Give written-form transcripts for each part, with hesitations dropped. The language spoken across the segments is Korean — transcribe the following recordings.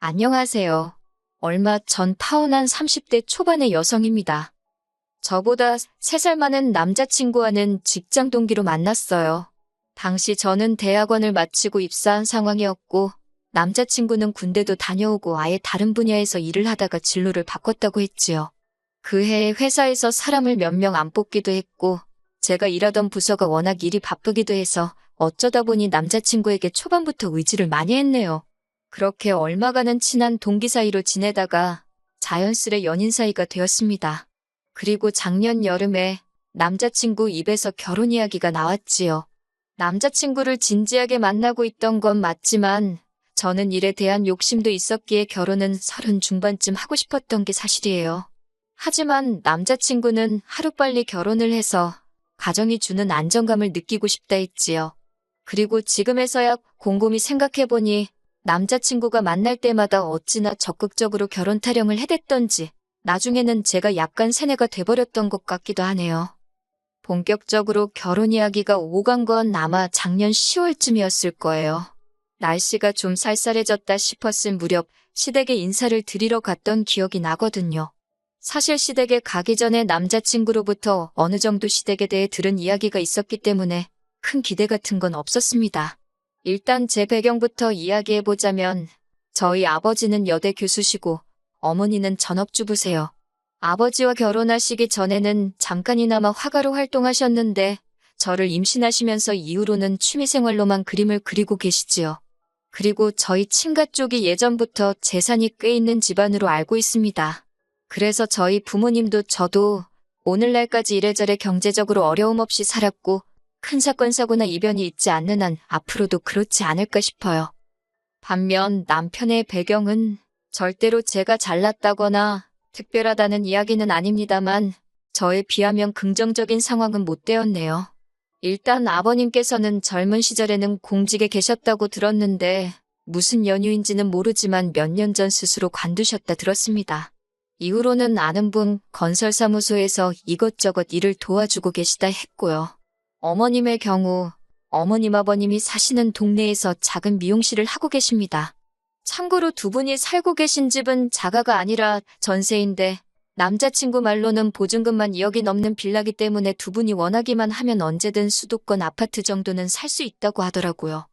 안녕하세요. 얼마 전 타원한 30대 초반의 여성입니다. 저보다 3살 많은 남자친구와는 직장 동기로 만났어요. 당시 저는 대학원을 마치고 입사한 상황이었고, 남자친구는 군대도 다녀오고 아예 다른 분야에서 일을 하다가 진로를 바꿨다고 했지요. 그 해에 회사에서 사람을 몇 명 안 뽑기도 했고, 제가 일하던 부서가 워낙 일이 바쁘기도 해서 어쩌다 보니 남자친구에게 초반부터 의지를 많이 했네요. 그렇게 얼마간은 친한 동기 사이로 지내다가 자연스레 연인 사이가 되었습니다. 그리고 작년 여름에 남자친구 입에서 결혼 이야기가 나왔지요. 남자친구를 진지하게 만나고 있던 건 맞지만 저는 일에 대한 욕심도 있었기에 결혼은 30 중반쯤 하고 싶었던 게 사실이에요. 하지만 남자친구는 하루빨리 결혼을 해서 가정이 주는 안정감을 느끼고 싶다 했지요. 그리고 지금에서야 곰곰이 생각해보니 남자친구가 만날 때마다 어찌나 적극적으로 결혼 타령을 해댔던지 나중에는 제가 약간 세뇌가 돼버렸던 것 같기도 하네요. 본격적으로 결혼 이야기가 오간 건 아마 작년 10월쯤이었을 거예요. 날씨가 좀 쌀쌀해졌다 싶었을 무렵 시댁에 인사를 드리러 갔던 기억이 나거든요. 사실 시댁에 가기 전에 남자친구로부터 어느 정도 시댁에 대해 들은 이야기가 있었기 때문에 큰 기대 같은 건 없었습니다. 일단 제 배경부터 이야기해보자면 저희 아버지는 여대 교수시고 어머니는 전업주부세요. 아버지와 결혼하시기 전에는 잠깐이나마 화가로 활동하셨는데 저를 임신하시면서 이후로는 취미생활로만 그림을 그리고 계시지요. 그리고 저희 친가 쪽이 예전부터 재산이 꽤 있는 집안으로 알고 있습니다. 그래서 저희 부모님도 저도 오늘날까지 이래저래 경제적으로 어려움 없이 살았고 큰 사건 사고나 이변이 있지 않는 한 앞으로도 그렇지 않을까 싶어요. 반면 남편의 배경은 절대로 제가 잘났다거나 특별하다는 이야기는 아닙니다만 저에 비하면 긍정적인 상황은 못 되었네요. 일단 아버님께서는 젊은 시절에는 공직에 계셨다고 들었는데 무슨 연유인지는 모르지만 몇 년 전 스스로 관두셨다 들었습니다. 이후로는 아는 분 건설사무소에서 이것저것 일을 도와주고 계시다 했고요. 어머님의 경우 어머님 아버님이 사시는 동네에서 작은 미용실을 하고 계십니다. 참고로 두 분이 살고 계신 집은 자가가 아니라 전세인데 남자친구 말로는 보증금만 2억이 넘는 빌라기 때문에 두 분이 원하기만 하면 언제든 수도권 아파트 정도는 살 수 있다고 하더라고요.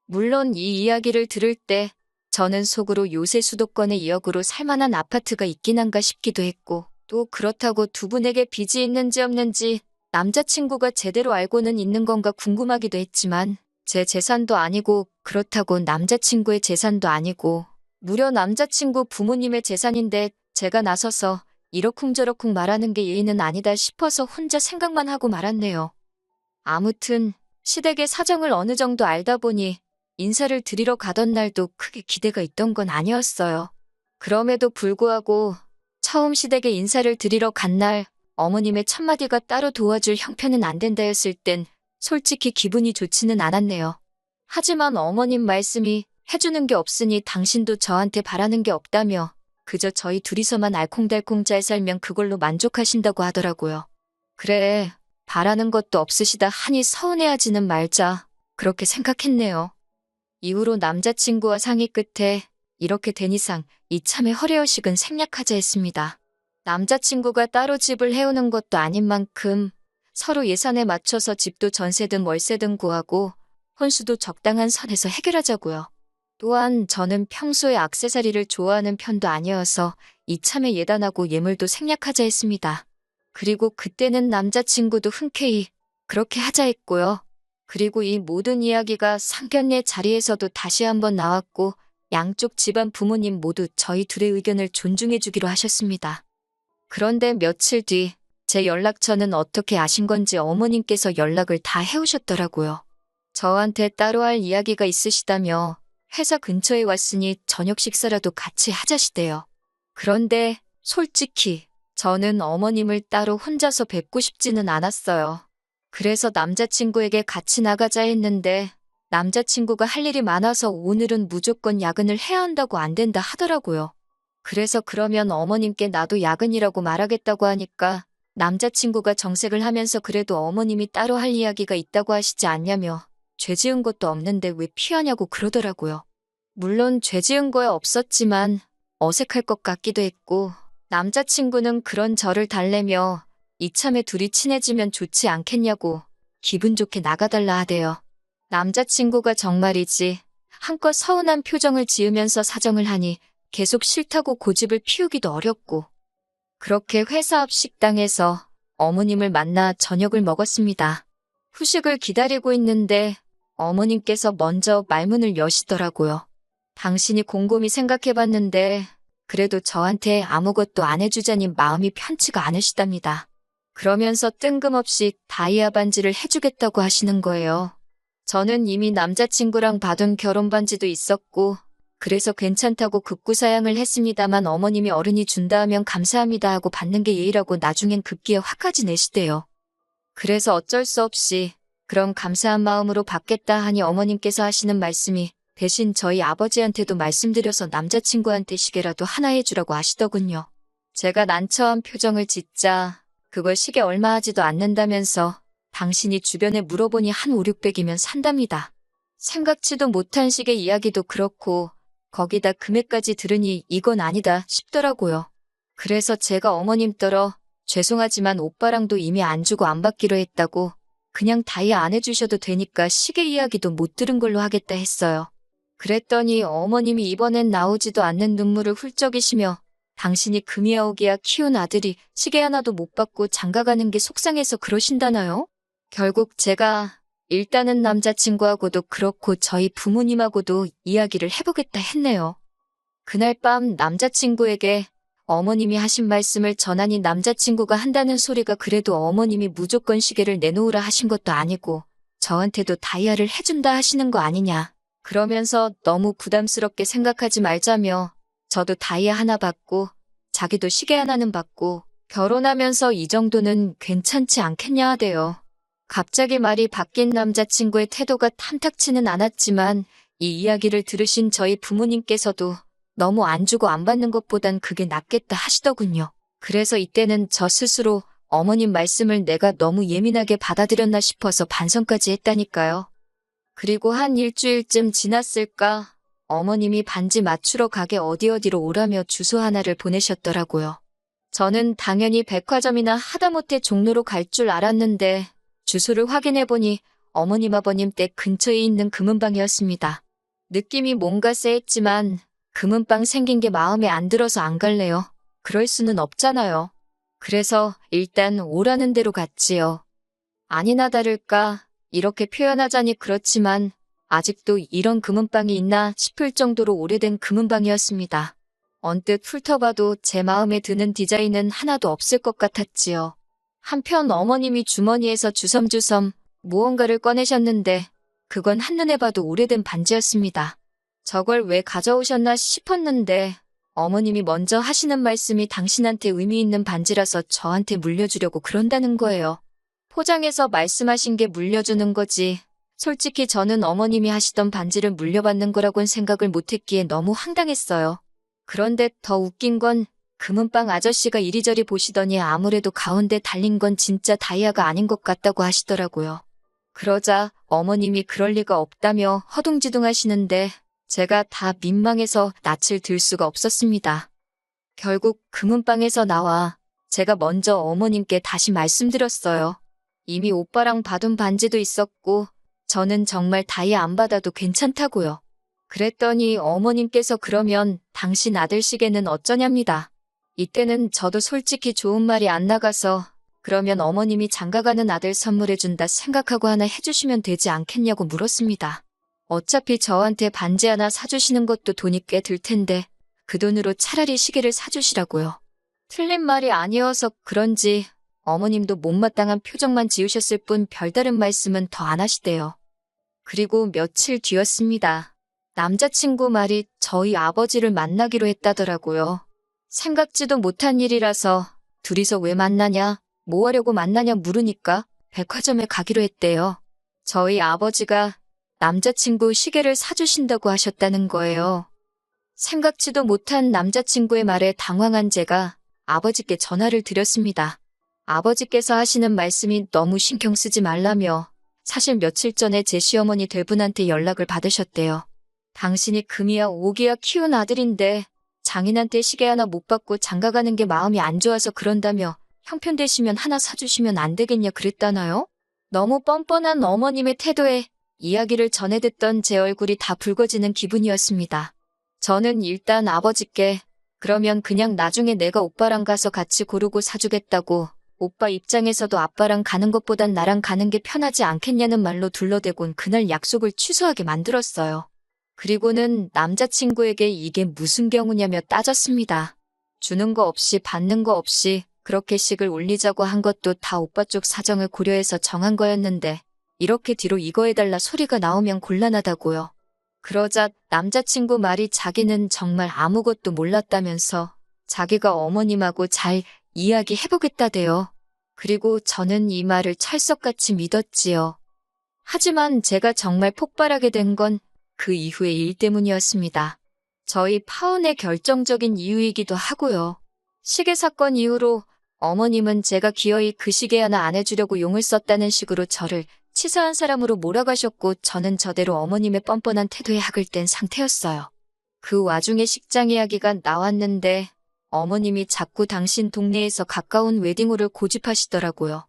물론 이 이야기를 들을 때 저는 속으로 요새 수도권에 2억으로 살만한 아파트가 있긴 한가 싶기도 했고 또 그렇다고 두 분에게 빚이 있는지 없는지 남자친구가 제대로 알고는 있는 건가 궁금하기도 했지만 제 재산도 아니고 그렇다고 남자친구의 재산도 아니고 무려 남자친구 부모님의 재산인데 제가 나서서 이러쿵저러쿵 말하는 게 예의는 아니다 싶어서 혼자 생각만 하고 말았네요. 아무튼 시댁의 사정을 어느 정도 알다 보니 인사를 드리러 가던 날도 크게 기대가 있던 건 아니었어요. 그럼에도 불구하고 처음 시댁에 인사를 드리러 간 날 어머님의 첫마디가 따로 도와줄 형편은 안 된다 했을 땐 솔직히 기분이 좋지는 않았네요. 하지만 어머님 말씀이 해주는 게 없으니 당신도 저한테 바라는 게 없다며 그저 저희 둘이서만 알콩달콩 잘 살면 그걸로 만족하신다고 하더라고요. 그래, 바라는 것도 없으시다 하니 서운해하지는 말자 그렇게 생각했네요. 이후로 남자친구와 상의 끝에 이렇게 된 이상 이참에 허례허식은 생략하자 했습니다. 남자친구가 따로 집을 해오는 것도 아닌 만큼 서로 예산에 맞춰서 집도 전세든 월세든 구하고 혼수도 적당한 선에서 해결하자고요. 또한 저는 평소에 액세서리를 좋아하는 편도 아니어서 이참에 예단하고 예물도 생략하자 했습니다. 그리고 그때는 남자친구도 흔쾌히 그렇게 하자 했고요. 그리고 이 모든 이야기가 상견례 자리에서도 다시 한번 나왔고 양쪽 집안 부모님 모두 저희 둘의 의견을 존중해주기로 하셨습니다. 그런데 며칠 뒤 제 연락처는 어떻게 아신 건지 어머님께서 연락을 다 해오셨더라고요. 저한테 따로 할 이야기가 있으시다며 회사 근처에 왔으니 저녁 식사라도 같이 하자시대요. 그런데 솔직히 저는 어머님을 따로 혼자서 뵙고 싶지는 않았어요. 그래서 남자친구에게 같이 나가자 했는데 남자친구가 할 일이 많아서 오늘은 무조건 야근을 해야 한다고 안 된다 하더라고요. 그래서 그러면 어머님께 나도 야근이라고 말하겠다고 하니까 남자친구가 정색을 하면서 그래도 어머님이 따로 할 이야기가 있다고 하시지 않냐며 죄 지은 것도 없는데 왜 피하냐고 그러더라고요. 물론 죄 지은 거야 없었지만 어색할 것 같기도 했고 남자친구는 그런 저를 달래며 이참에 둘이 친해지면 좋지 않겠냐고 기분 좋게 나가달라 하대요. 남자친구가 정말이지 한껏 서운한 표정을 지으면서 사정을 하니 계속 싫다고 고집을 피우기도 어렵고 그렇게 회사 앞 식당에서 어머님을 만나 저녁을 먹었습니다. 후식을 기다리고 있는데 어머님께서 먼저 말문을 여시더라고요. 당신이 곰곰이 생각해봤는데 그래도 저한테 아무것도 안 해주자니 마음이 편치가 않으시답니다. 그러면서 뜬금없이 다이아 반지를 해주겠다고 하시는 거예요. 저는 이미 남자친구랑 받은 결혼 반지도 있었고 그래서 괜찮다고 급구사양을 했습니다만 어머님이 어른이 준다 하면 감사합니다 하고 받는 게 예의라고 나중엔 급기에 화까지 내시대요. 그래서 어쩔 수 없이 그럼 감사한 마음으로 받겠다 하니 어머님께서 하시는 말씀이 대신 저희 아버지한테도 말씀드려서 남자친구한테 시계라도 하나 해주라고 하시더군요. 제가 난처한 표정을 짓자 그걸 시계 얼마 하지도 않는다면서 당신이 주변에 물어보니 한 5, 600이면 산답니다. 생각지도 못한 시계 이야기도 그렇고 거기다 금액까지 들으니 이건 아니다 싶더라고요. 그래서 제가 어머님 떨어 죄송하지만 오빠랑도 이미 안 주고 안 받기로 했다고 그냥 다이아 안 해주셔도 되니까 시계 이야기도 못 들은 걸로 하겠다 했어요. 그랬더니 어머님이 이번엔 나오지도 않는 눈물을 훌쩍이시며 당신이 금이아오기야 키운 아들이 시계 하나도 못 받고 장가가는 게 속상해서 그러신다나요? 결국 제가 일단은 남자친구하고도 그렇고 저희 부모님하고도 이야기를 해보겠다 했네요. 그날 밤 남자친구에게 어머님이 하신 말씀을 전하니 남자친구가 한다는 소리가 그래도 어머님이 무조건 시계를 내놓으라 하신 것도 아니고 저한테도 다이아를 해준다 하시는 거 아니냐. 그러면서 너무 부담스럽게 생각하지 말자며 저도 다이아 하나 받고 자기도 시계 하나는 받고 결혼하면서 이 정도는 괜찮지 않겠냐 하대요. 갑자기 말이 바뀐 남자친구의 태도가 탐탁치는 않았지만 이 이야기를 들으신 저희 부모님께서도 너무 안 주고 안 받는 것보단 그게 낫겠다 하시더군요. 그래서 이때는 저 스스로 어머님 말씀을 내가 너무 예민하게 받아들였나 싶어서 반성까지 했다니까요. 그리고 한 일주일쯤 지났을까 어머님이 반지 맞추러 가게 어디로 오라며 주소 하나를 보내셨더라고요. 저는 당연히 백화점이나 하다못해 종로로 갈 줄 알았는데 주소를 확인해보니 어머님 아버님 댁 근처에 있는 금은방이었습니다. 느낌이 뭔가 쎄했지만 금은방 생긴 게 마음에 안 들어서 안 갈래요. 그럴 수는 없잖아요. 그래서 일단 오라는 대로 갔지요. 아니나 다를까 이렇게 표현하자니 그렇지만 아직도 이런 금은방이 있나 싶을 정도로 오래된 금은방이었습니다. 언뜻 훑어봐도 제 마음에 드는 디자인은 하나도 없을 것 같았지요. 한편 어머님이 주머니에서 주섬주섬 무언가를 꺼내셨는데 그건 한눈에 봐도 오래된 반지였습니다. 저걸 왜 가져오셨나 싶었는데 어머님이 먼저 하시는 말씀이 당신한테 의미 있는 반지라서 저한테 물려주려고 그런다는 거예요. 포장해서 말씀하신 게 물려주는 거지. 솔직히 저는 어머님이 하시던 반지를 물려받는 거라고는 생각을 못했기에 너무 황당했어요. 그런데 더 웃긴 건 금은방 아저씨가 이리저리 보시더니 아무래도 가운데 달린 건 진짜 다이아가 아닌 것 같다고 하시더라고요. 그러자 어머님이 그럴 리가 없다며 허둥지둥하시는데 제가 다 민망해서 낯을 들 수가 없었습니다. 결국 금은방에서 나와 제가 먼저 어머님께 다시 말씀드렸어요. 이미 오빠랑 받은 반지도 있었고 저는 정말 다이아 안 받아도 괜찮다고요. 그랬더니 어머님께서 그러면 당신 아들 시계는 어쩌냐입니다. 이때는 저도 솔직히 좋은 말이 안 나가서 그러면 어머님이 장가가는 아들 선물해준다 생각하고 하나 해주시면 되지 않겠냐고 물었습니다. 어차피 저한테 반지 하나 사주시는 것도 돈이 꽤 들 텐데 그 돈으로 차라리 시계를 사주시라고요. 틀린 말이 아니어서 그런지 어머님도 못마땅한 표정만 지으셨을 뿐 별다른 말씀은 더 안 하시대요. 그리고 며칠 뒤였습니다. 남자친구 말이 저희 아버지를 만나기로 했다더라고요. 생각지도 못한 일이라서 둘이서 왜 만나냐, 뭐 하려고 만나냐 물으니까 백화점에 가기로 했대요. 저희 아버지가 남자친구 시계를 사주신다고 하셨다는 거예요. 생각지도 못한 남자친구의 말에 당황한 제가 아버지께 전화를 드렸습니다. 아버지께서 하시는 말씀이 너무 신경 쓰지 말라며 사실 며칠 전에 제 시어머니 될 분한테 연락을 받으셨대요. 당신이 금이야 오기야 키운 아들인데 장인한테 시계 하나 못 받고 장가가는 게 마음이 안 좋아서 그런다며 형편 되시면 하나 사주시면 안 되겠냐 그랬다나요? 너무 뻔뻔한 어머님의 태도에 이야기를 전해 듣던 제 얼굴이 다 붉어지는 기분이었습니다. 저는 일단 아버지께 그러면 그냥 나중에 내가 오빠랑 가서 같이 고르고 사주겠다고 오빠 입장에서도 아빠랑 가는 것보단 나랑 가는 게 편하지 않겠냐는 말로 둘러대곤 그날 약속을 취소하게 만들었어요. 그리고는 남자친구에게 이게 무슨 경우냐며 따졌습니다. 주는 거 없이 받는 거 없이 그렇게 식을 올리자고 한 것도 다 오빠 쪽 사정을 고려해서 정한 거였는데 이렇게 뒤로 이거 해달라 소리가 나오면 곤란하다고요. 그러자 남자친구 말이 자기는 정말 아무것도 몰랐다면서 자기가 어머님하고 잘 이야기해보겠다대요. 그리고 저는 이 말을 찰석같이 믿었지요. 하지만 제가 정말 폭발하게 된 건 그 이후의 일 때문이었습니다. 저희 파혼의 결정적인 이유이기도 하고요. 시계 사건 이후로 어머님은 제가 기어이 그 시계 하나 안 해주려고 용을 썼다는 식으로 저를 치사한 사람으로 몰아가셨고 저는 저대로 어머님의 뻔뻔한 태도에 학을 뗀 상태였어요. 그 와중에 식장 이야기가 나왔는데 어머님이 자꾸 당신 동네에서 가까운 웨딩홀을 고집하시더라고요.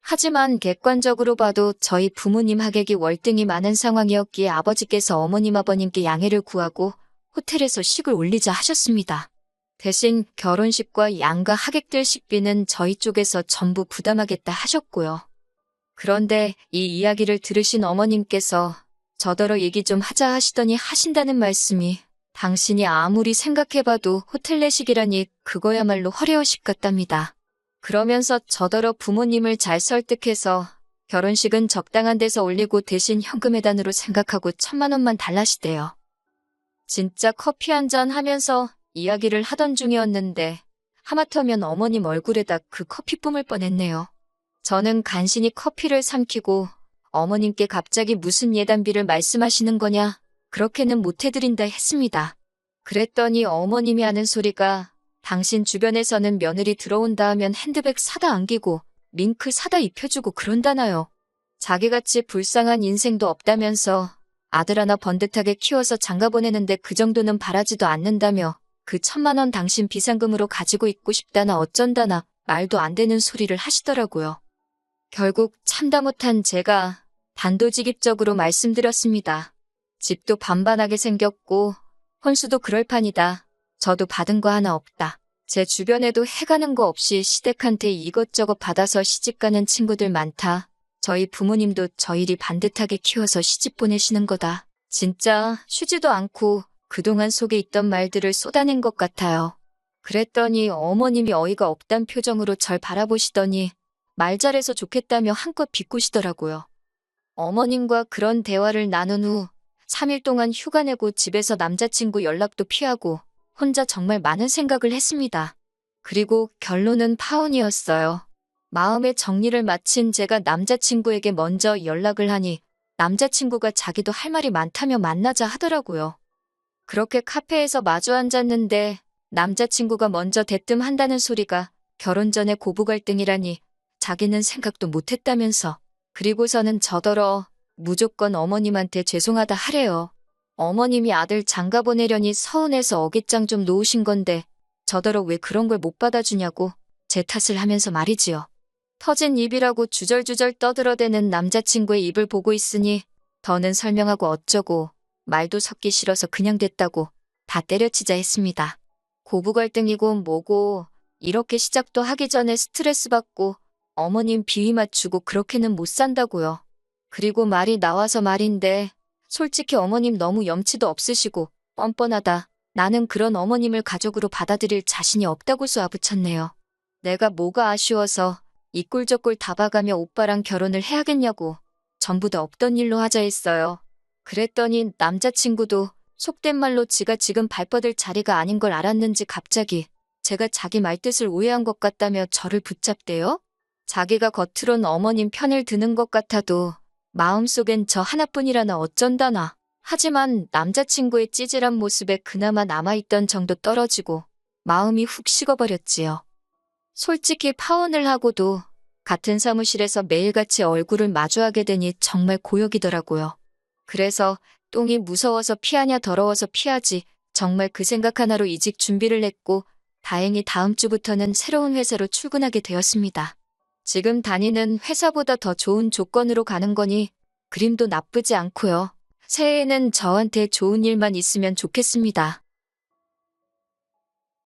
하지만 객관적으로 봐도 저희 부모님 하객이 월등히 많은 상황이었기에 아버지께서 어머님 아버님께 양해를 구하고 호텔에서 식을 올리자 하셨습니다. 대신 결혼식과 양가 하객들 식비는 저희 쪽에서 전부 부담하겠다 하셨고요. 그런데 이 이야기를 들으신 어머님께서 저더러 얘기 좀 하자 하시더니 하신다는 말씀이 당신이 아무리 생각해봐도 호텔 내식이라니 그거야말로 허례허식 같답니다. 그러면서 저더러 부모님을 잘 설득해서 결혼식은 적당한 데서 올리고 대신 현금회단으로 생각하고 1,000만 원만 달라시대요. 진짜 커피 한잔 하면서 이야기를 하던 중이었는데 하마터면 어머님 얼굴에다 그 커피 뿜을 뻔했네요. 저는 간신히 커피를 삼키고 어머님께 갑자기 무슨 예단비를 말씀하시는 거냐 그렇게는 못 해드린다 했습니다. 그랬더니 어머님이 하는 소리가 당신 주변에서는 며느리 들어온다 하면 핸드백 사다 안기고 링크 사다 입혀주고 그런다나요. 자기같이 불쌍한 인생도 없다면서 아들 하나 번듯하게 키워서 장가 보내는데 그 정도는 바라지도 않는다며 그 1,000만 원 당신 비상금으로 가지고 있고 싶다나 어쩐다나 말도 안 되는 소리를 하시더라고요. 결국 참다 못한 제가 단도직입적으로 말씀드렸습니다. 집도 반반하게 생겼고 혼수도 그럴 판이다. 저도 받은 거 하나 없다. 제 주변에도 해가는 거 없이 시댁한테 이것저것 받아서 시집가는 친구들 많다. 저희 부모님도 저희리 반듯하게 키워서 시집 보내시는 거다. 진짜 쉬지도 않고 그동안 속에 있던 말들을 쏟아낸 것 같아요. 그랬더니 어머님이 어이가 없단 표정으로 절 바라보시더니 말 잘해서 좋겠다며 한껏 비꼬시더라고요. 어머님과 그런 대화를 나눈 후 3일 동안 휴가 내고 집에서 남자친구 연락도 피하고 혼자 정말 많은 생각을 했습니다. 그리고 결론은 파혼이었어요. 마음의 정리를 마친 제가 남자친구에게 먼저 연락을 하니 남자친구가 자기도 할 말이 많다며 만나자 하더라고요. 그렇게 카페에서 마주 앉았는데 남자친구가 먼저 대뜸한다는 소리가 결혼 전에 고부 갈등이라니 자기는 생각도 못했다면서 그리고서는 저더러 무조건 어머님한테 죄송하다 하래요. 어머님이 아들 장가 보내려니 서운해서 어깃장 좀 놓으신 건데 저더러 왜 그런 걸 못 받아주냐고 제 탓을 하면서 말이지요. 터진 입이라고 주절주절 떠들어대는 남자친구의 입을 보고 있으니 더는 설명하고 어쩌고 말도 섞기 싫어서 그냥 됐다고 다 때려치자 했습니다. 고부 갈등이고 뭐고 이렇게 시작도 하기 전에 스트레스 받고 어머님 비위 맞추고 그렇게는 못 산다고요. 그리고 말이 나와서 말인데 솔직히 어머님 너무 염치도 없으시고 뻔뻔하다. 나는 그런 어머님을 가족으로 받아들일 자신이 없다고 쏘아붙였네요. 내가 뭐가 아쉬워서 이 꼴 저 꼴 다 봐가며 오빠랑 결혼을 해야겠냐고 전부 다 없던 일로 하자 했어요. 그랬더니 남자친구도 속된 말로 지가 지금 발뻗을 자리가 아닌 걸 알았는지 갑자기 제가 자기 말뜻을 오해한 것 같다며 저를 붙잡대요. 자기가 겉으론 어머님 편을 드는 것 같아도 마음속엔 저 하나뿐이라나 어쩐다나. 하지만 남자친구의 찌질한 모습에 그나마 남아있던 정도 떨어지고 마음이 훅 식어버렸지요. 솔직히 파혼을 하고도 같은 사무실에서 매일같이 얼굴을 마주하게 되니 정말 고역이더라고요. 그래서 똥이 무서워서 피하냐 더러워서 피하지. 정말 그 생각 하나로 이직 준비를 했고 다행히 다음 주부터는 새로운 회사로 출근하게 되었습니다. 지금 다니는 회사보다 더 좋은 조건으로 가는 거니 그림도 나쁘지 않고요. 새해에는 저한테 좋은 일만 있으면 좋겠습니다.